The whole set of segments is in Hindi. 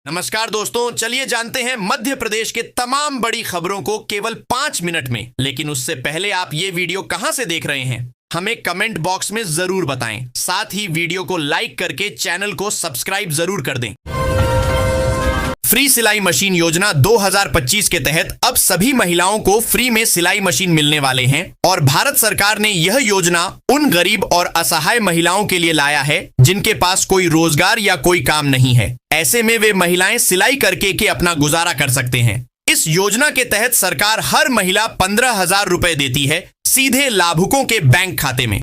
नमस्कार दोस्तों, चलिए जानते हैं मध्य प्रदेश के तमाम बड़ी खबरों को केवल 5 मिनट में। लेकिन उससे पहले आप ये वीडियो कहां से देख रहे हैं हमें कमेंट बॉक्स में जरूर बताएं। साथ ही वीडियो को लाइक करके चैनल को सब्सक्राइब जरूर कर दें। फ्री सिलाई मशीन योजना 2025 के तहत अब सभी महिलाओं को फ्री में सिलाई मशीन मिलने वाले हैं और भारत सरकार ने यह योजना उन गरीब और असहाय महिलाओं के लिए लाया है जिनके पास कोई रोजगार या कोई काम नहीं है। ऐसे में वे महिलाएं सिलाई करके के अपना गुजारा कर सकते हैं। इस योजना के तहत सरकार हर महिला 15,000 रुपए देती है सीधे लाभुकों के बैंक खाते में।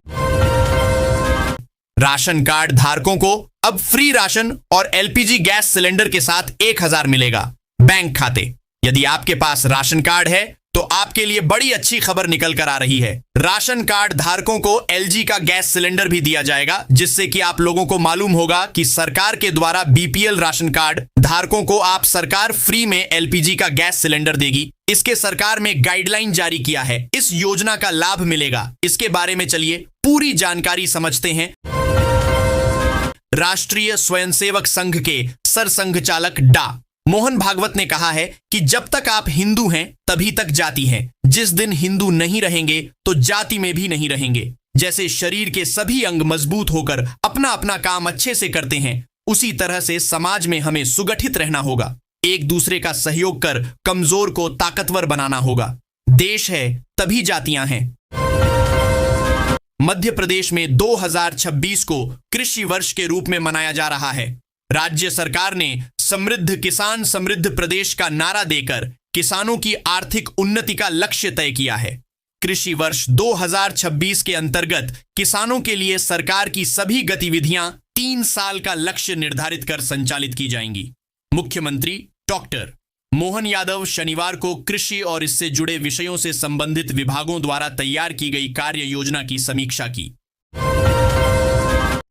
राशन कार्ड धारकों को अब फ्री राशन और एलपीजी गैस सिलेंडर के साथ 1,000 मिलेगा बैंक खाते। यदि आपके पास राशन कार्ड है तो आपके लिए बड़ी अच्छी खबर निकल कर आ रही है। राशन कार्ड धारकों को एलजी का गैस सिलेंडर भी दिया जाएगा, जिससे कि आप लोगों को मालूम होगा कि सरकार के द्वारा बीपीएल राशन कार्ड धारकों को आप सरकार फ्री में एलपीजी का गैस सिलेंडर देगी। इसके सरकार में गाइडलाइन जारी किया है। इस योजना का लाभ मिलेगा, इसके बारे में चलिए पूरी जानकारी समझते हैं। राष्ट्रीय स्वयंसेवक संघ के सरसंघ चालक डा मोहन भागवत ने कहा है कि जब तक आप हिंदू हैं तभी तक जाति है। जिस दिन हिंदू नहीं रहेंगे तो जाति में भी नहीं रहेंगे। जैसे शरीर के सभी अंग मजबूत होकर अपना अपना काम अच्छे से करते हैं, उसी तरह से समाज में हमें सुगठित रहना होगा। एक दूसरे का सहयोग कर कमजोर को ताकतवर बनाना होगा। देश है तभी जातियां हैं। मध्य प्रदेश में 2026 को कृषि वर्ष के रूप में मनाया जा रहा है। राज्य सरकार ने समृद्ध किसान समृद्ध प्रदेश का नारा देकर किसानों की आर्थिक उन्नति का लक्ष्य तय किया है। कृषि वर्ष 2026 के अंतर्गत किसानों के लिए सरकार की सभी गतिविधियां 3 साल का लक्ष्य निर्धारित कर संचालित की जाएंगी। मुख्यमंत्री डॉक्टर मोहन यादव शनिवार को कृषि और इससे जुड़े विषयों से संबंधित विभागों द्वारा तैयार की गई कार्य योजना की समीक्षा की।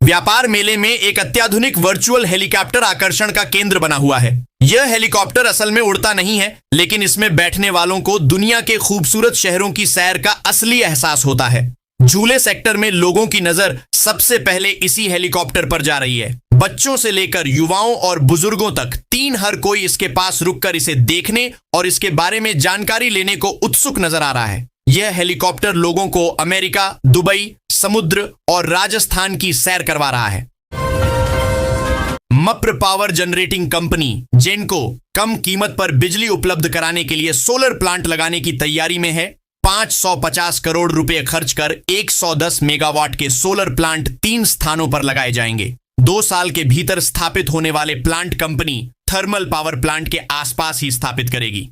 व्यापार मेले में एक अत्याधुनिक वर्चुअल हेलीकॉप्टर आकर्षण का केंद्र बना हुआ है। यह हेलीकॉप्टर असल में उड़ता नहीं है, लेकिन इसमें बैठने वालों को दुनिया के खूबसूरत शहरों की सैर का असली एहसास होता है। झूले सेक्टर में लोगों की नजर सबसे पहले इसी हेलीकॉप्टर पर जा रही है। बच्चों से लेकर युवाओं और बुजुर्गों तक हर कोई इसके पास रुककर इसे देखने और इसके बारे में जानकारी लेने को उत्सुक नजर आ रहा है। यह हेलीकॉप्टर लोगों को अमेरिका, दुबई, समुद्र और राजस्थान की सैर करवा रहा है। मप्र पावर जनरेटिंग कंपनी जेनको कम कीमत पर बिजली उपलब्ध कराने के लिए सोलर प्लांट लगाने की तैयारी में है। 550 करोड़ रुपए खर्च कर 110 मेगावाट के सोलर प्लांट 3 स्थानों पर लगाए जाएंगे। 2 साल के भीतर स्थापित होने वाले plant company thermal power plant के आसपास ही स्थापित करेगी।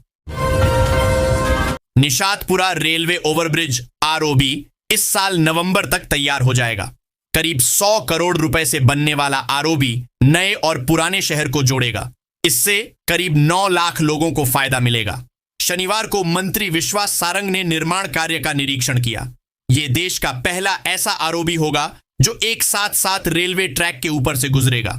निशातपुरा रेलवे ओवरब्रिज आरओबी इस साल नवंबर तक तैयार हो जाएगा। करीब 100 करोड़ रुपए से बनने वाला आरओबी नए और पुराने शहर को जोड़ेगा। इससे करीब 9 लाख लोगों को फायदा मिलेगा। शनिवार को मंत्री विश्वास सारंग ने निर्माण कार्य का निरीक्षण किया। यह देश का पहला ऐसा आरओबी होगा जो एक साथ रेलवे ट्रैक के ऊपर से गुजरेगा।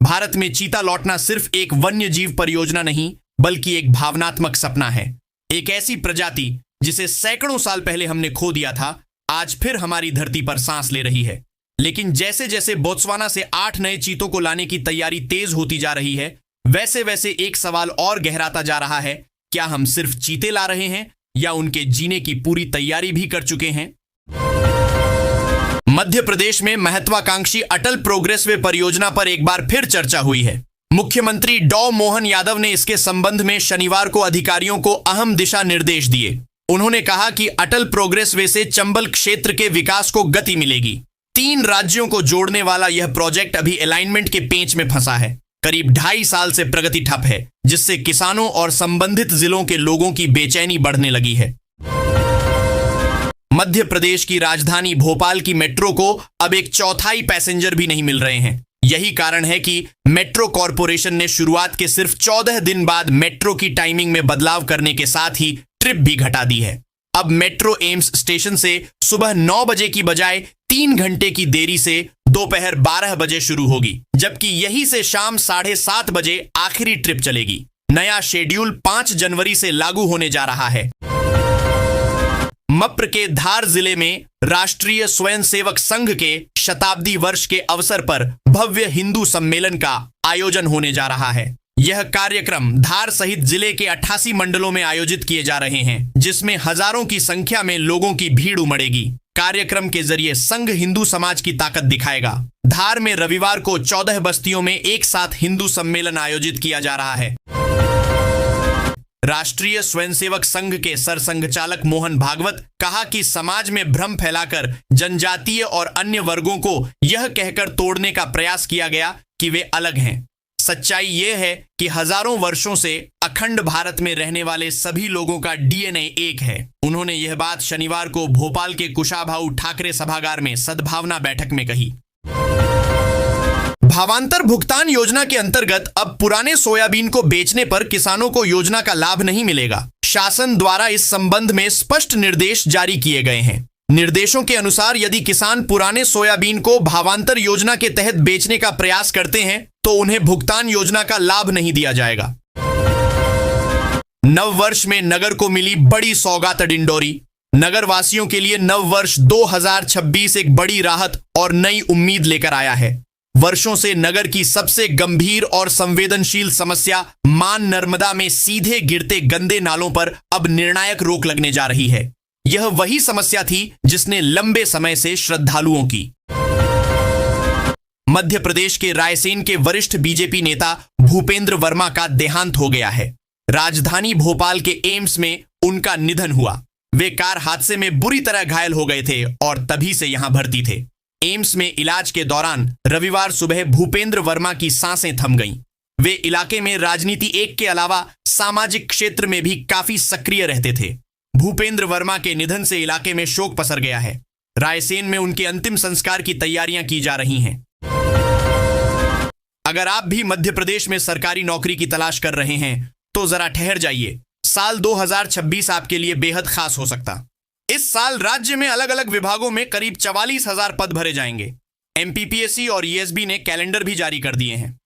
भारत में चीता लौटना सिर्फ एक वन्य जीव परियोजना नहीं, बल्कि एक भावनात्मक सपना है। एक ऐसी प्रजाति जिसे सैकड़ों साल पहले हमने खो दिया था, आज फिर हमारी धरती पर सांस ले रही है। लेकिन जैसे जैसे बोत्सवाना से 8 नए चीतों को लाने की तैयारी तेज होती जा रही है, वैसे वैसे एक सवाल और गहराता जा रहा है। क्या हम सिर्फ चीते ला रहे हैं या उनके जीने की पूरी तैयारी भी कर चुके हैं? मध्य प्रदेश में महत्वाकांक्षी अटल प्रोग्रेस वे परियोजना पर एक बार फिर चर्चा हुई है। मुख्यमंत्री डॉ मोहन यादव ने इसके संबंध में शनिवार को अधिकारियों को अहम दिशा निर्देश दिए। उन्होंने कहा कि अटल प्रोग्रेस वे से चंबल क्षेत्र के विकास को गति मिलेगी। 3 राज्यों को जोड़ने वाला यह प्रोजेक्ट अभी अलाइनमेंट के पेंच में फंसा है। करीब 2.5 साल से प्रगति ठप है, जिससे किसानों और संबंधित जिलों के लोगों की बेचैनी बढ़ने लगी है। मध्य प्रदेश की राजधानी भोपाल की मेट्रो को अब 1/4 पैसेंजर भी नहीं मिल रहे हैं। यही कारण है कि मेट्रो कॉरपोरेशन ने शुरुआत के सिर्फ 14 दिन बाद मेट्रो की टाइमिंग में बदलाव करने के साथ ही ट्रिप भी घटा दी है। अब मेट्रो एम्स स्टेशन से सुबह 9 बजे की बजाय 3 घंटे की देरी से दोपहर 12 बजे शुरू होगी, जबकि यही से शाम 7:30 बजे आखिरी ट्रिप चलेगी। नया शेड्यूल 5 जनवरी से लागू होने जा रहा है। मप्र के धार जिले में राष्ट्रीय स्वयंसेवक संघ के शताब्दी वर्ष के अवसर पर भव्य हिंदू सम्मेलन का आयोजन होने जा रहा है। यह कार्यक्रम धार सहित जिले के 88 मंडलों में आयोजित किए जा रहे हैं, जिसमें हजारों की संख्या में लोगों की भीड़ उमड़ेगी। कार्यक्रम के जरिए संघ हिंदू समाज की ताकत दिखाएगा। धार में रविवार को 14 बस्तियों में एक साथ हिंदू सम्मेलन आयोजित किया जा रहा है। राष्ट्रीय स्वयंसेवक संघ के सरसंघचालक मोहन भागवत कहा कि समाज में भ्रम फैलाकर जनजातीय और अन्य वर्गों को यह कहकर तोड़ने का प्रयास किया गया कि वे अलग हैं। सच्चाई यह है कि हजारों वर्षों से अखंड भारत में रहने वाले सभी लोगों का डीएनए एक है। उन्होंने यह बात शनिवार को भोपाल के कुशाभाऊ ठाकरे सभागार में सद्भावना बैठक में कही। भावांतर भुगतान योजना के अंतर्गत अब पुराने सोयाबीन को बेचने पर किसानों को योजना का लाभ नहीं मिलेगा। शासन द्वारा इस संबंध में स्पष्ट निर्देश जारी किए गए हैं। निर्देशों के अनुसार यदि किसान पुराने सोयाबीन को भावांतर योजना के तहत बेचने का प्रयास करते हैं तो उन्हें भुगतान योजना का लाभ नहीं दिया जाएगा। नव वर्ष में नगर को मिली बड़ी सौगात डिंडोरी। नगर वासियों के लिए नव वर्ष 2026 एक बड़ी राहत और नई उम्मीद लेकर आया है। वर्षों से नगर की सबसे गंभीर और संवेदनशील समस्या मान नर्मदा में सीधे गिरते गंदे नालों पर अब निर्णायक रोक लगने जा रही है। यह वही समस्या थी जिसने लंबे समय से श्रद्धालुओं की। मध्य प्रदेश के रायसेन के वरिष्ठ बीजेपी नेता भूपेंद्र वर्मा का देहांत हो गया है। राजधानी भोपाल के एम्स में उनका निधन हुआ। वे कार हादसे में बुरी तरह घायल हो गए थे और तभी से यहां भर्ती थे। एम्स में इलाज के दौरान रविवार सुबह भूपेंद्र वर्मा की सांसें थम गईं। वे इलाके में राजनीति एक के अलावा सामाजिक क्षेत्र में भी काफी सक्रिय रहते थे। भूपेंद्र वर्मा के निधन से इलाके में शोक पसर गया है। रायसेन में उनके अंतिम संस्कार की तैयारियां की जा रही हैं। अगर आप भी मध्य प्रदेश में सरकारी नौकरी की तलाश कर रहे हैं तो जरा ठहर जाइए। साल 2026 आपके लिए बेहद खास हो सकता। इस साल राज्य में अलग अलग विभागों में करीब 44,000 पद भरे जाएंगे। एमपीपीएससी और ईएसबी ने कैलेंडर भी जारी कर दिए हैं।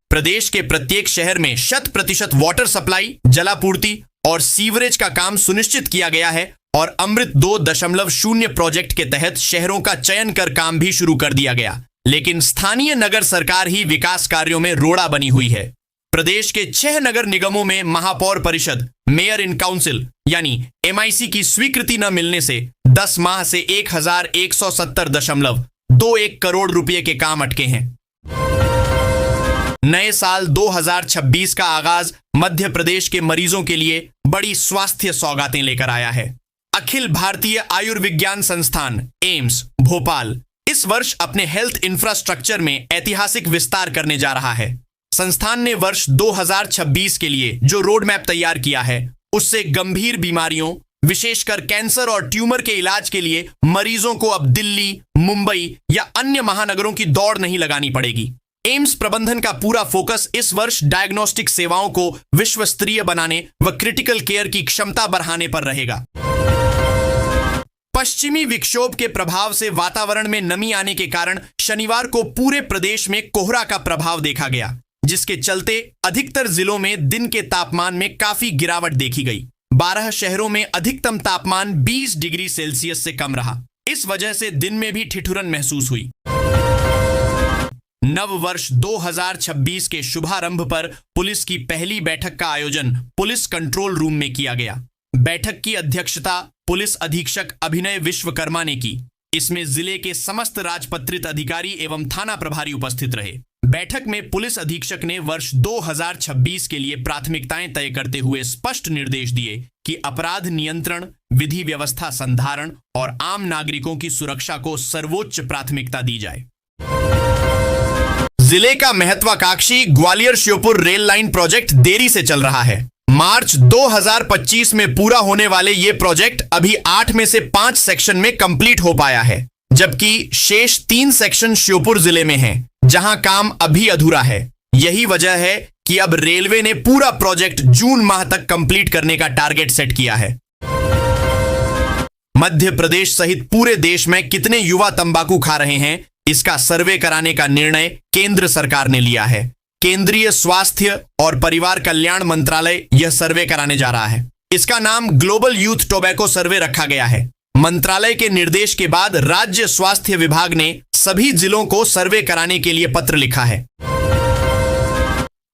प्रदेश के प्रत्येक शहर में 100% वाटर सप्लाई, जलापूर्ति और सीवरेज का काम सुनिश्चित किया गया है और अमृत 2.0 प्रोजेक्ट के तहत शहरों का चयन कर काम भी शुरू कर दिया गया। लेकिन स्थानीय नगर सरकार ही विकास कार्यों में रोड़ा बनी हुई है। प्रदेश के 6 नगर निगमों में महापौर परिषद, मेयर इन काउंसिल यानी एमआईसी की स्वीकृति न मिलने से 10 माह से 1170.21 करोड़ रुपए के काम अटके हैं। नए साल 2026 का आगाज मध्य प्रदेश के मरीजों के लिए बड़ी स्वास्थ्य सौगातें लेकर आया है। अखिल भारतीय आयुर्विज्ञान संस्थान एम्स भोपाल इस वर्ष अपने हेल्थ इंफ्रास्ट्रक्चर में ऐतिहासिक विस्तार करने जा रहा है। संस्थान ने वर्ष 2026 के लिए जो रोड मैप तैयार किया है उससे गंभीर बीमारियों, विशेषकर कैंसर और ट्यूमर के इलाज के लिए मरीजों को अब दिल्ली, मुंबई या अन्य महानगरों की दौड़ नहीं लगानी पड़ेगी। एम्स प्रबंधन का पूरा फोकस इस वर्ष डायग्नोस्टिक सेवाओं को विश्व स्तरीय बनाने व क्रिटिकल केयर की क्षमता बढ़ाने पर रहेगा। पश्चिमी विक्षोभ के प्रभाव से वातावरण में नमी आने के कारण शनिवार को पूरे प्रदेश में कोहरा का प्रभाव देखा गया, जिसके चलते अधिकतर जिलों में दिन के तापमान में काफी गिरावट देखी गई। 12 शहरों में अधिकतम तापमान 20 डिग्री सेल्सियस से कम रहा। इस वजह से दिन में भी ठिठुरन महसूस हुई। नव वर्ष 2026 के शुभारंभ पर पुलिस की पहली बैठक का आयोजन पुलिस कंट्रोल रूम में किया गया। बैठक की अध्यक्षता पुलिस अधीक्षक अभिनय विश्वकर्मा ने की। इसमें जिले के समस्त राजपत्रित अधिकारी एवं थाना प्रभारी उपस्थित रहे। बैठक में पुलिस अधीक्षक ने वर्ष 2026 के लिए प्राथमिकताएं तय करते हुए स्पष्ट निर्देश दिए कि अपराध नियंत्रण, विधि व्यवस्था संधारण और आम नागरिकों की सुरक्षा को सर्वोच्च प्राथमिकता दी जाए। जिले का महत्वाकांक्षी Gwalior Sheopur rail line project देरी से चल रहा है। मार्च 2025 में पूरा होने वाले ये प्रोजेक्ट अभी 8 में से 5 सेक्शन में कंप्लीट हो पाया है, जबकि शेष 3 सेक्शन श्योपुर जिले में हैं, जहां काम अभी अधूरा है। यही वजह है कि अब रेलवे ने पूरा प्रोजेक्ट जून माह तक कंप्लीट करने का टारगेट सेट किया है। मध्य प्रदेश सहित पूरे देश में कितने युवा तंबाकू खा रहे हैं, इसका सर्वे कराने का निर्णय केंद्र सरकार ने लिया है। केंद्रीय स्वास्थ्य और परिवार कल्याण मंत्रालय यह सर्वे कराने जा रहा है। इसका नाम ग्लोबल यूथ टोबैको सर्वे रखा गया है। मंत्रालय के निर्देश के बाद राज्य स्वास्थ्य विभाग ने सभी जिलों को सर्वे कराने के लिए पत्र लिखा है।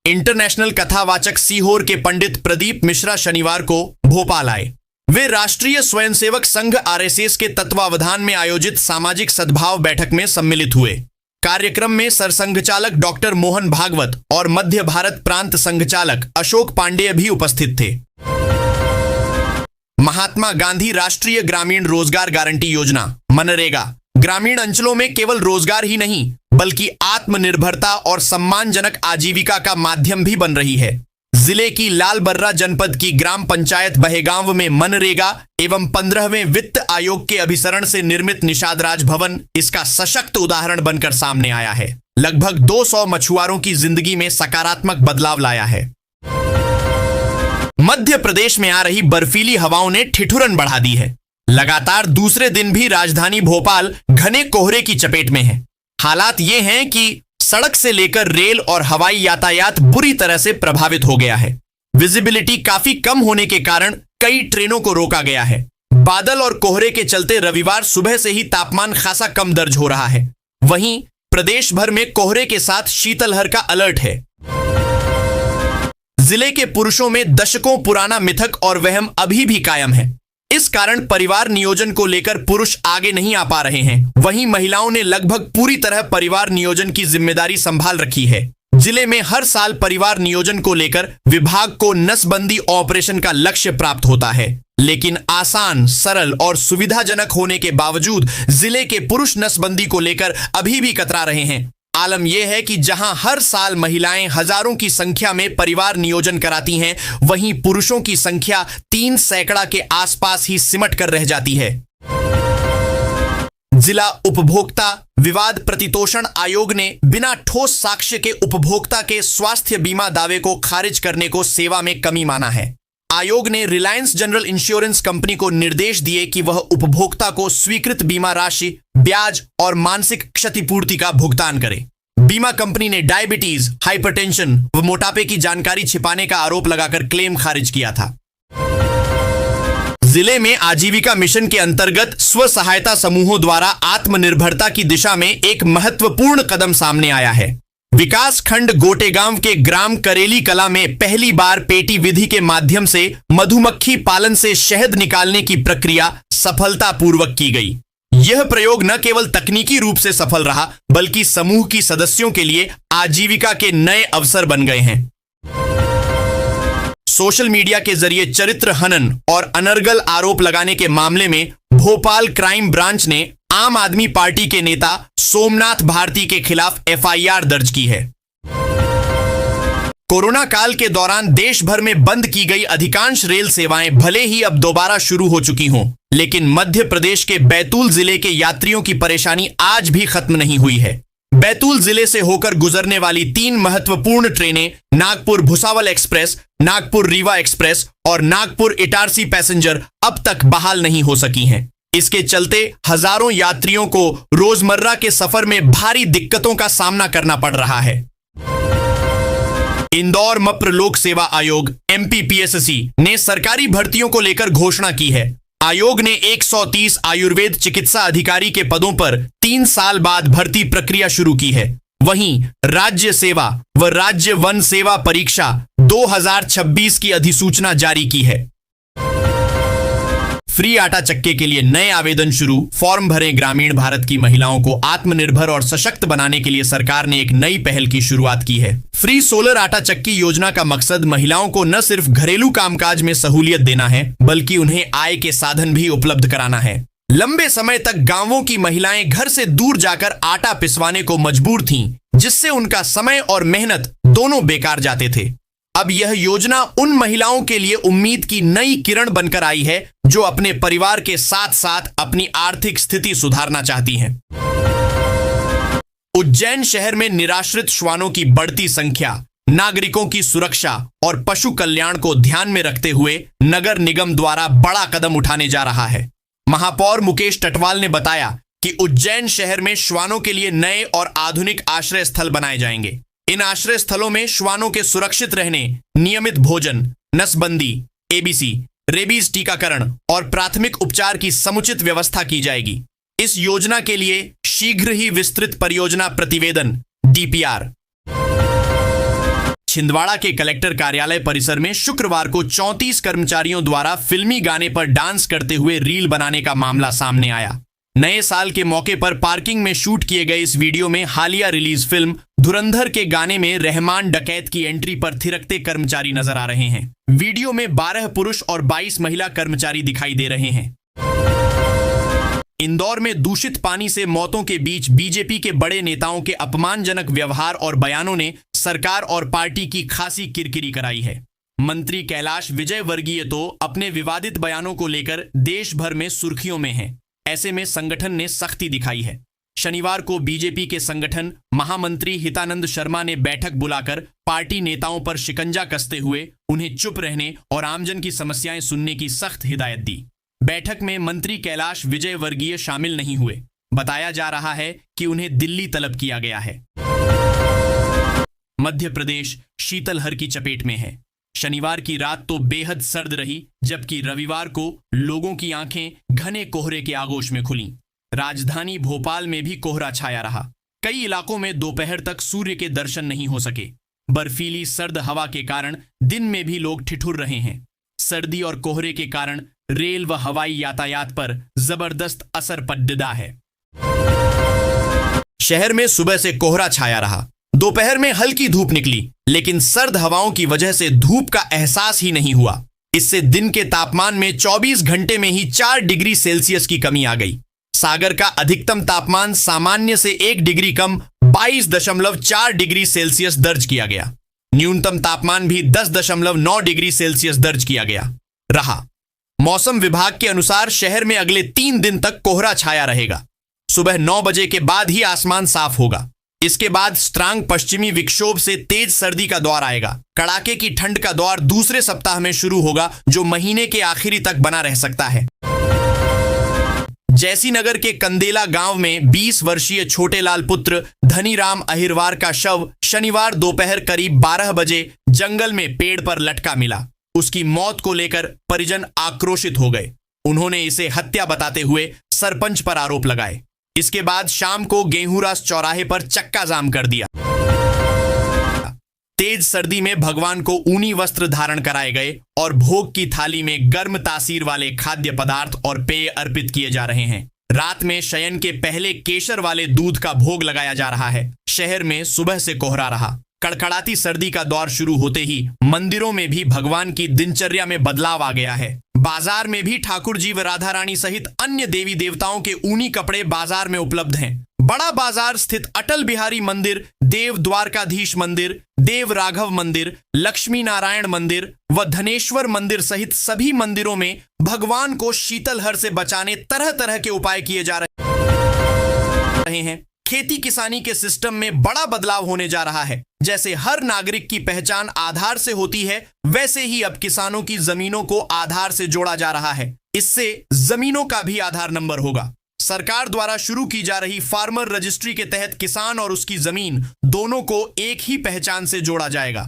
इंटरनेशनल कथावाचक सीहोर के पंडित प्रदीप मिश्रा शनिवार को भोपाल आए। वे राष्ट्रीय स्वयंसेवक संघ आरएसएस के तत्वावधान में आयोजित सामाजिक सद्भाव बैठक में सम्मिलित हुए। कार्यक्रम में सरसंघचालक डॉक्टर मोहन भागवत और मध्य भारत प्रांत संघचालक अशोक पांडेय भी उपस्थित थे। महात्मा गांधी राष्ट्रीय ग्रामीण रोजगार गारंटी योजना मनरेगा ग्रामीण अंचलों में केवल रोजगार ही नहीं बल्कि आत्मनिर्भरता और सम्मानजनक आजीविका का माध्यम भी बन रही है। जिले की लालबर्रा जनपद की ग्राम पंचायत बहेगांव में मनरेगा एवं 15वें वित्त आयोग के अभिसरण से निर्मित निषाद राज भवन इसका सशक्त उदाहरण बनकर सामने आया है। लगभग 200 मछुआरों की जिंदगी में सकारात्मक बदलाव लाया है। मध्य प्रदेश में आ रही बर्फीली हवाओं ने ठिठुरन बढ़ा दी है। लगातार दूसरे दिन भी राजधानी भोपाल घने कोहरे की चपेट में है। हालात ये हैं कि सड़क से लेकर रेल और हवाई यातायात बुरी तरह से प्रभावित हो गया है। विजिबिलिटी काफी कम होने के कारण कई ट्रेनों को रोका गया है। बादल और कोहरे के चलते रविवार सुबह से ही तापमान खासा कम दर्ज हो रहा है। वहीं प्रदेश भर में कोहरे के साथ शीतलहर का अलर्ट है। जिले के पुरुषों में दशकों पुराना मिथक और वहम अभी भी कायम है। इस कारण परिवार नियोजन को लेकर पुरुष आगे नहीं आ पा रहे हैं। वहीं महिलाओं ने लगभग पूरी तरह परिवार नियोजन की जिम्मेदारी संभाल रखी है। जिले में हर साल परिवार नियोजन को लेकर विभाग को नसबंदी ऑपरेशन का लक्ष्य प्राप्त होता है, लेकिन आसान, सरल और सुविधाजनक होने के बावजूद जिले के पुरुष नसबंदी को लेकर अभी भी कतरा रहे हैं। आलम यह है कि जहां हर साल महिलाएं हजारों की संख्या में परिवार नियोजन कराती हैं, वहीं पुरुषों की संख्या 3 सैकड़ा के आसपास ही सिमट कर रह जाती है। जिला उपभोक्ता विवाद प्रतितोषण आयोग ने बिना ठोस साक्ष्य के उपभोक्ता के स्वास्थ्य बीमा दावे को खारिज करने को सेवा में कमी माना है। आयोग ने रिलायंस जनरल इंश्योरेंस कंपनी को निर्देश दिए कि वह उपभोक्ता को स्वीकृत बीमा राशि, ब्याज और मानसिक क्षतिपूर्ति का भुगतान करे। बीमा कंपनी ने डायबिटीज, हाइपरटेंशन व मोटापे की जानकारी छिपाने का आरोप लगाकर क्लेम खारिज किया था। जिले में आजीविका मिशन के अंतर्गत स्व सहायता समूहों द्वारा आत्मनिर्भरता की दिशा में एक महत्वपूर्ण कदम सामने आया है। विकास खंड गोटेगांव के ग्राम करेली कला में पहली बार पेटी विधि के माध्यम से मधुमक्खी पालन से शहद निकालने की प्रक्रिया सफलतापूर्वक की गई। यह प्रयोग न केवल तकनीकी रूप से सफल रहा बल्कि समूह की सदस्यों के लिए आजीविका के नए अवसर बन गए हैं। सोशल मीडिया के जरिए चरित्र हनन और अनर्गल आरोप लगाने के मामले में भोपाल क्राइम ब्रांच ने आम आदमी पार्टी के नेता सोमनाथ भारती के खिलाफ एफआईआर दर्ज की है। कोरोना काल के दौरान देश भर में बंद की गई अधिकांश रेल सेवाएं भले ही अब दोबारा शुरू हो चुकी हों, लेकिन मध्य प्रदेश के बैतूल जिले के यात्रियों की परेशानी आज भी खत्म नहीं हुई है। बैतूल जिले से होकर गुजरने वाली 3 महत्वपूर्ण ट्रेनें नागपुर भुसावल एक्सप्रेस, नागपुर रीवा एक्सप्रेस और नागपुर इटारसी पैसेंजर अब तक बहाल नहीं हो सकी हैं। इसके चलते हजारों यात्रियों को रोजमर्रा के सफर में भारी दिक्कतों का सामना करना पड़ रहा है। इंदौर मप्र लोक सेवा आयोग MPPSC ने सरकारी भर्तियों को लेकर घोषणा की है। आयोग ने 130 आयुर्वेद चिकित्सा अधिकारी के पदों पर 3 साल बाद भर्ती प्रक्रिया शुरू की है। वहीं राज्य सेवा व राज्य वन सेवा परीक्षा 2026 की अधिसूचना जारी की है। फ्री आटा चक्के के लिए नए आवेदन शुरू, फॉर्म भरें। ग्रामीण भारत की महिलाओं को आत्मनिर्भर और सशक्त बनाने के लिए सरकार ने एक नई पहल की शुरुआत की है। फ्री सोलर आटा चक्की योजना का मकसद महिलाओं को न सिर्फ घरेलू कामकाज में सहूलियत देना है बल्कि उन्हें आय के साधन भी उपलब्ध कराना है। लंबे समय तक गांवों की महिलाएं घर से दूर जाकर आटा पिसवाने को मजबूर थीं, जिससे उनका समय और मेहनत दोनों बेकार जाते थे। अब यह योजना उन महिलाओं के लिए उम्मीद की नई किरण बनकर आई है जो अपने परिवार के साथ साथ अपनी आर्थिक स्थिति सुधारना चाहती हैं। उज्जैन शहर में निराश्रित श्वानों की बढ़ती संख्या, नागरिकों की सुरक्षा और पशु कल्याण को ध्यान में रखते हुए नगर निगम द्वारा बड़ा कदम उठाने जा रहा है। महापौर मुकेश टटवाल ने बताया कि उज्जैन शहर में श्वानों के लिए नए और आधुनिक आश्रय स्थल बनाए जाएंगे। इन आश्रय स्थलों में श्वानों के सुरक्षित रहने, नियमित भोजन, नसबंदी, ABC, रेबीज टीकाकरण और प्राथमिक उपचार की समुचित व्यवस्था की जाएगी। इस योजना के लिए शीघ्र ही विस्तृत परियोजना प्रतिवेदन डीपीआर। छिंदवाड़ा के कलेक्टर कार्यालय परिसर में शुक्रवार को 34 कर्मचारियों द्वारा फिल्मी गाने पर डांस करते हुए रील बनाने का मामला सामने आया। नए साल के मौके पर पार्किंग में शूट किए गए इस वीडियो में हालिया रिलीज फिल्म धुरंधर के गाने में रहमान डकैत की एंट्री पर थिरकते कर्मचारी नजर आ रहे हैं। वीडियो में 12 पुरुष और 22 महिला कर्मचारी दिखाई दे रहे हैं। इंदौर में दूषित पानी से मौतों के बीच बीजेपी के बड़े नेताओं के अपमानजनक व्यवहार और बयानों ने सरकार और पार्टी की खासी किरकिरी कराई है। मंत्री कैलाश विजयवर्गीय तो अपने विवादित बयानों को लेकर देश भर में सुर्खियों में हैं। ऐसे में संगठन ने सख्ती दिखाई है। शनिवार को बीजेपी के संगठन महामंत्री हितानंद शर्मा ने बैठक बुलाकर पार्टी नेताओं पर शिकंजा कसते हुए उन्हें चुप रहने और आमजन की समस्याएं सुनने की सख्त हिदायत दी। बैठक में मंत्री कैलाश विजयवर्गीय शामिल नहीं हुए। बताया जा रहा है कि उन्हें दिल्ली तलब किया गया है। मध्य प्रदेश शीतलहर की चपेट में है। शनिवार की रात तो बेहद सर्द रही, जबकि रविवार को लोगों की आंखें घने कोहरे के आगोश में खुलीं। राजधानी भोपाल में भी कोहरा छाया रहा। कई इलाकों में दोपहर तक सूर्य के दर्शन नहीं हो सके। बर्फीली सर्द हवा के कारण दिन में भी लोग ठिठुर रहे हैं। सर्दी और कोहरे के कारण रेल व हवाई यातायात पर जबरदस्त असर पड़ता है। शहर में सुबह से कोहरा छाया रहा। दोपहर में हल्की धूप निकली, लेकिन सर्द हवाओं की वजह से धूप का एहसास ही नहीं हुआ। इससे दिन के तापमान में 24 घंटे में ही 4 डिग्री सेल्सियस की कमी आ गई। सागर का अधिकतम तापमान सामान्य से 1 डिग्री कम 22.4 डिग्री सेल्सियस दर्ज किया गया। न्यूनतम तापमान भी 10.9 डिग्री सेल्सियस दर्ज किया गया रहा। मौसम विभाग के अनुसार शहर में अगले 3 दिन तक कोहरा छाया रहेगा। सुबह 9 बजे के बाद ही आसमान साफ होगा। इसके बाद स्ट्रांग पश्चिमी विक्षोभ से तेज सर्दी का दौर आएगा। कड़ाके की ठंड का दौर दूसरे सप्ताह में शुरू होगा, जो महीने के आखिरी तक बना रह सकता है। जैसीनगर के कंदेला गांव में 20 वर्षीय छोटेलाल पुत्र धनीराम अहिरवार का शव शनिवार दोपहर करीब 12 बजे जंगल में पेड़ पर लटका मिला। उसकी मौत को लेकर परिजन आक्रोशित हो गए। उन्होंने इसे हत्या बताते हुए सरपंच पर आरोप लगाए। इसके बाद शाम को गेहूंरास चौराहे पर चक्का जाम कर दिया। तेज सर्दी में भगवान को ऊनी वस्त्र धारण कराए गए और भोग की थाली में गर्म तासीर वाले खाद्य पदार्थ और पेय अर्पित किए जा रहे हैं। रात में शयन के पहले केसर वाले दूध का भोग लगाया जा रहा है। शहर में सुबह से कोहरा रहा। कड़कड़ाती सर्दी का दौर शुरू होते ही मंदिरों में भी भगवान की दिनचर्या में बदलाव आ गया है। बाजार में भी ठाकुर जी व राधा रानी सहित अन्य देवी देवताओं के ऊनी कपड़े बाजार में उपलब्ध हैं। बड़ा बाजार स्थित अटल बिहारी मंदिर, देव द्वारकाधीश मंदिर, देव राघव मंदिर, लक्ष्मी नारायण मंदिर व धनेश्वर मंदिर सहित सभी मंदिरों में भगवान को शीतलहर से बचाने तरह तरह के उपाय किए जा रहे हैं। खेती किसानी के सिस्टम में बड़ा बदलाव होने जा रहा है। जैसे हर नागरिक की पहचान आधार से होती है, वैसे ही अब किसानों की जमीनों को आधार से जोड़ा जा रहा है। इससे जमीनों का भी आधार नंबर होगा। सरकार द्वारा शुरू की जा रही फार्मर रजिस्ट्री के तहत किसान और उसकी जमीन दोनों को एक ही पहचान से जोड़ा जाएगा।